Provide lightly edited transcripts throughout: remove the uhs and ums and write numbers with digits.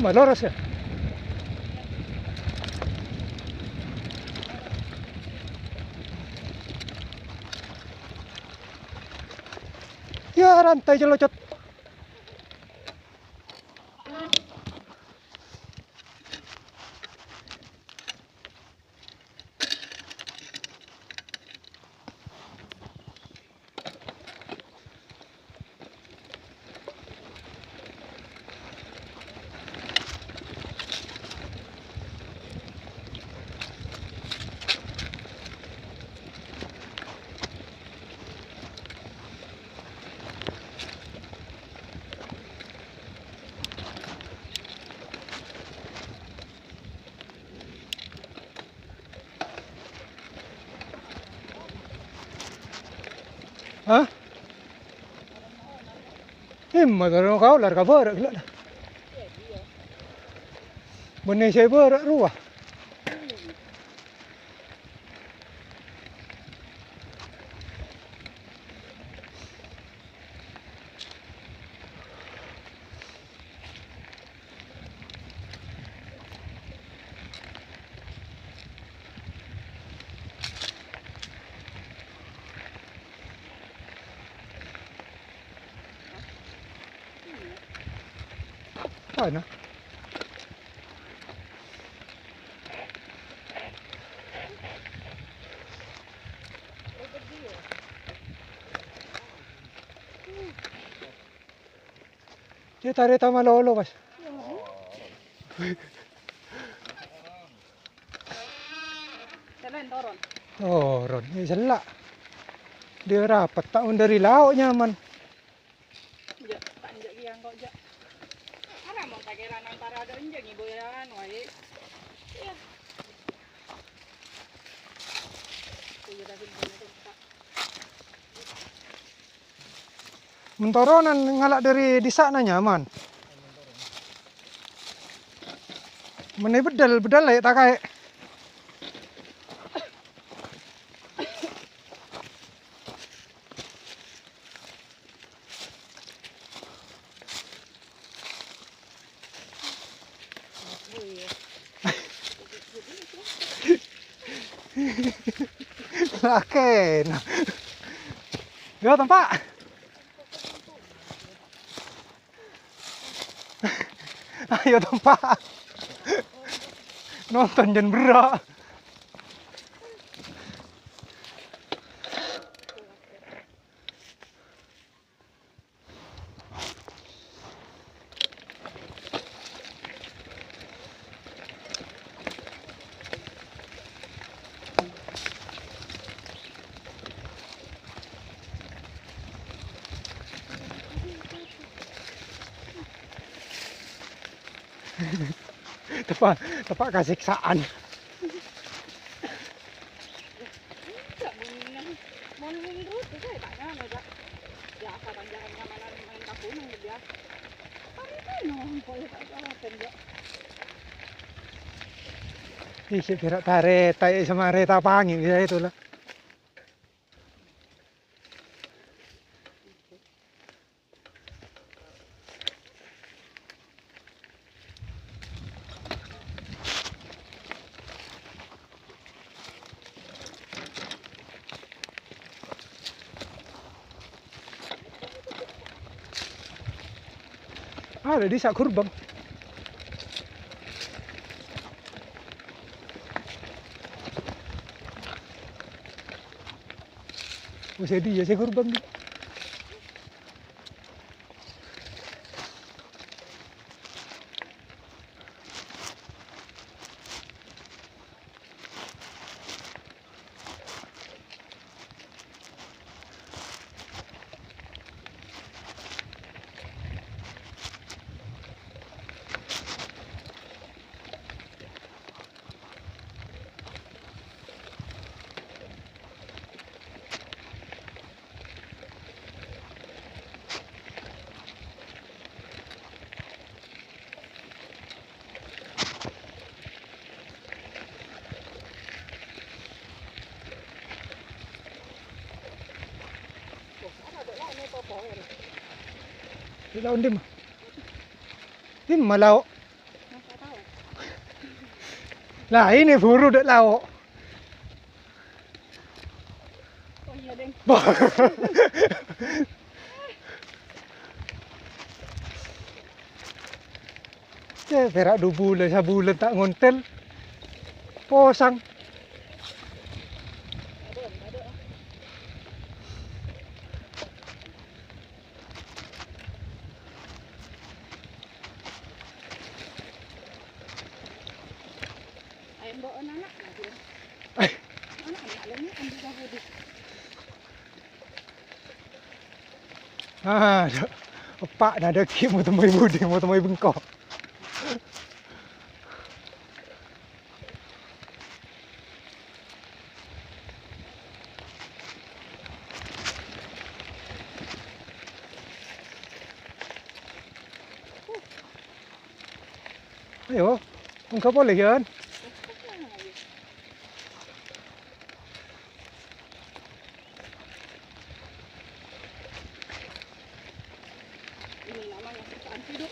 Maloros ya. Ya rantai celocot. Hah? Motor kau lar ka berak gila. Benih saya berak ruah. Ano? Dia tarik sama lolo mas. Selain toron. Toron, ini selak. Dia rapat tahun dari lauk nyaman. Ya, panjang yang kok ja. Ara mau tageran antara ada enjang ibu ya wae. Iya. Kuya dah sini tu. Mentoronan ngalak dari di sana nyaman. Mana bedal lah tak kayak. Oke, nah. Yo tempat. Ayo tempat. Nonton jen berak. Tepat kasih siksaan. Isi gerak tarik, tarik sama reta pangi bisa itu lah. Ada di sak kurbang. Masih dia saya kurbang. Di daun dim. Dim malau. Lah ini buru dek lauk. Oh iya deng. Perak 2 bulan, sebulan tak ngontel. Posang. Ada. Ayam bawa anak nanti. Anak lainnya ambil sahaja deh. Pak dah ada kip mau temui budi, mau temui bengkok. Ayo, bengkok boleh kan? Ini namanya siksaan hidup.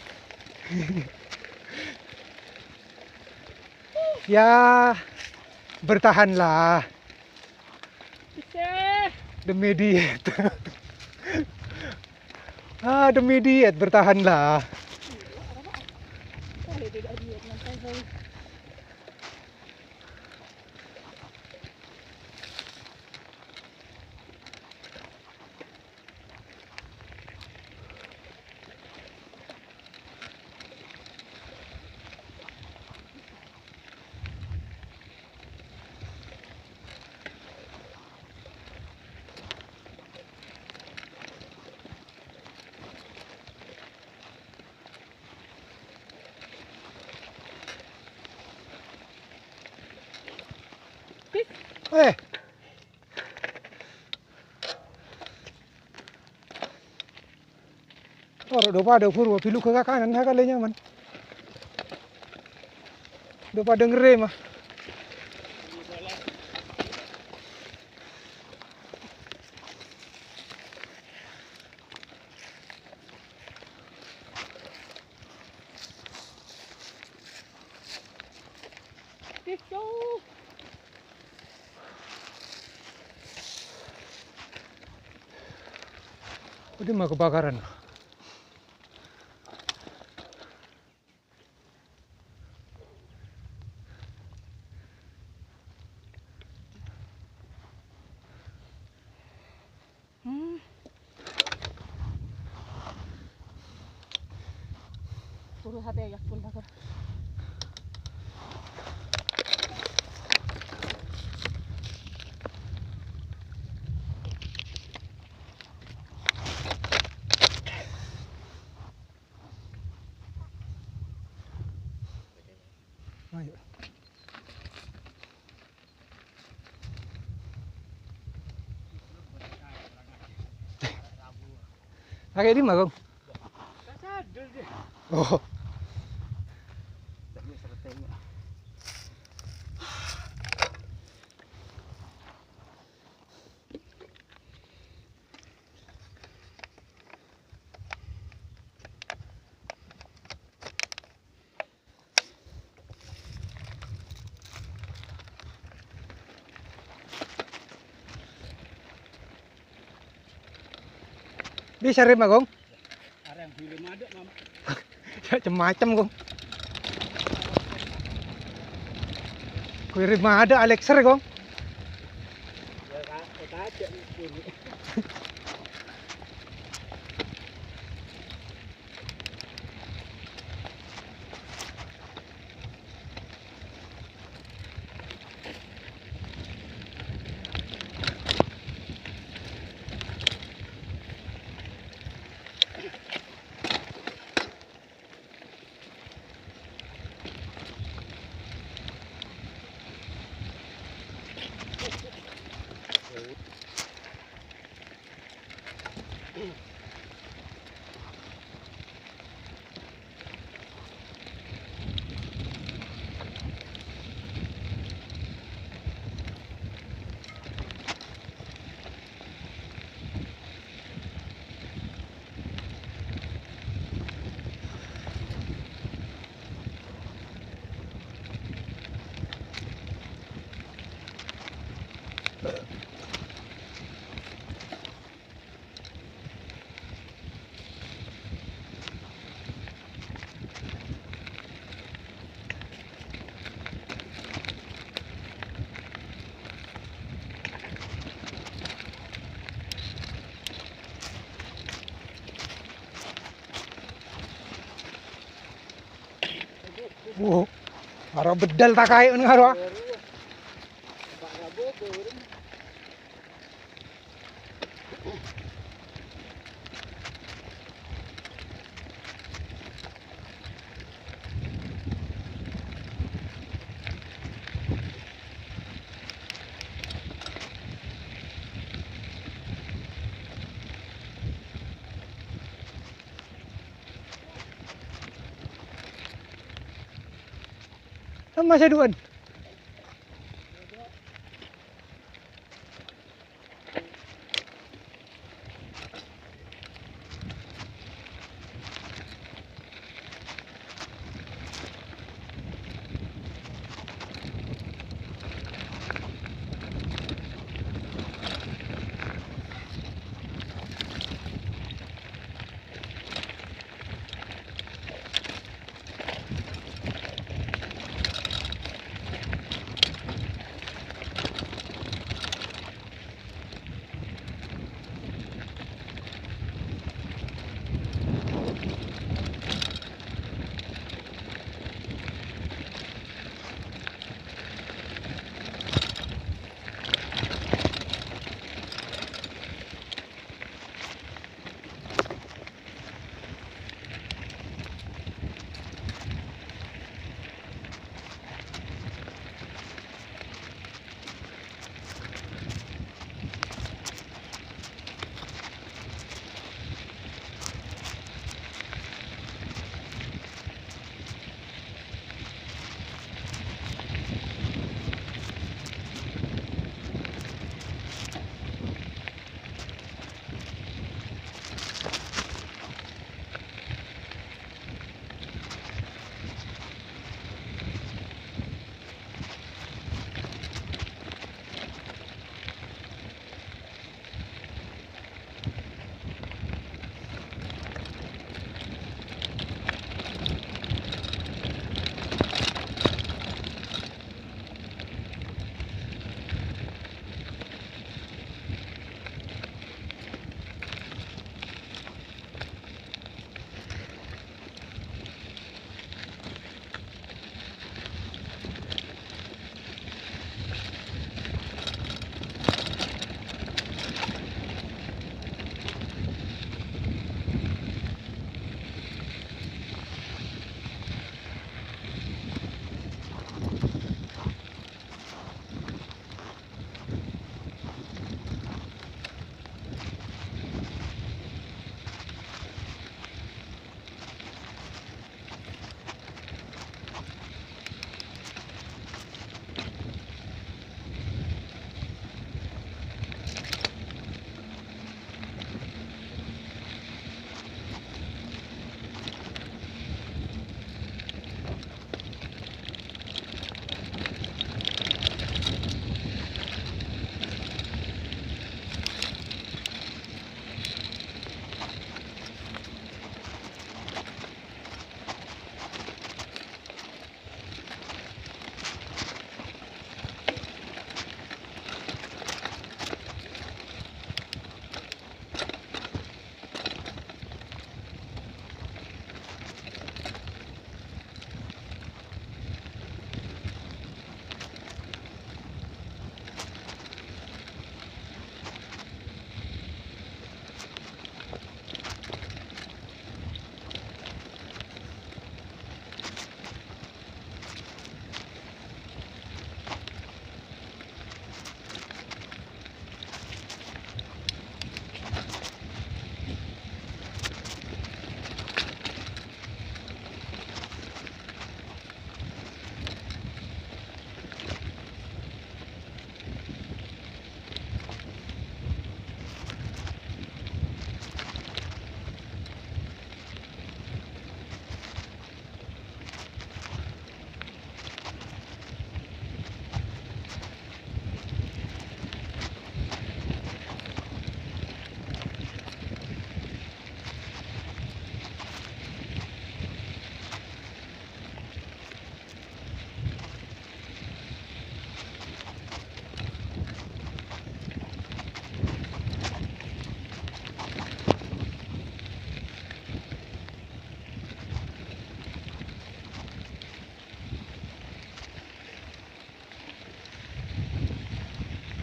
Ya, bertahanlah Bisa. demi diet. Demi diet bertahanlah. Boleh tidak diet nanti saya. Eh. Orang dah pada purwa pilu ke kanan ha kalenya man. Dah pada ngerem ah. Itu. Udah mah kebakaran. Suruh hati ya pun bakar. Ayo. Pakai di mana, Kong? Tak sadar dia. Oh. Tak bisa tengok. Bisa rem, Kong? Ada yang film ada mama. Macam-macam, Kong. Kuih rem ada Alexer, Kong. Ya tak ada ini. Oh, harap bedal tak kait ni harap. Pak Rabo pun. Masih duan.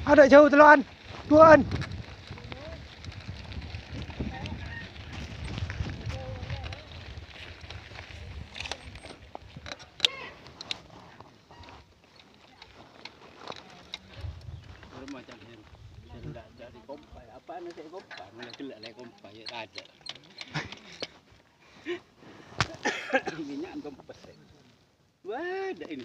Ada jauh teluan. Tuan. Macam ni. Saya dari kompai. Apa nak saya kompai? Mana kelak lagi kompai ya ada. Minyak kompas. Wah, ada ini.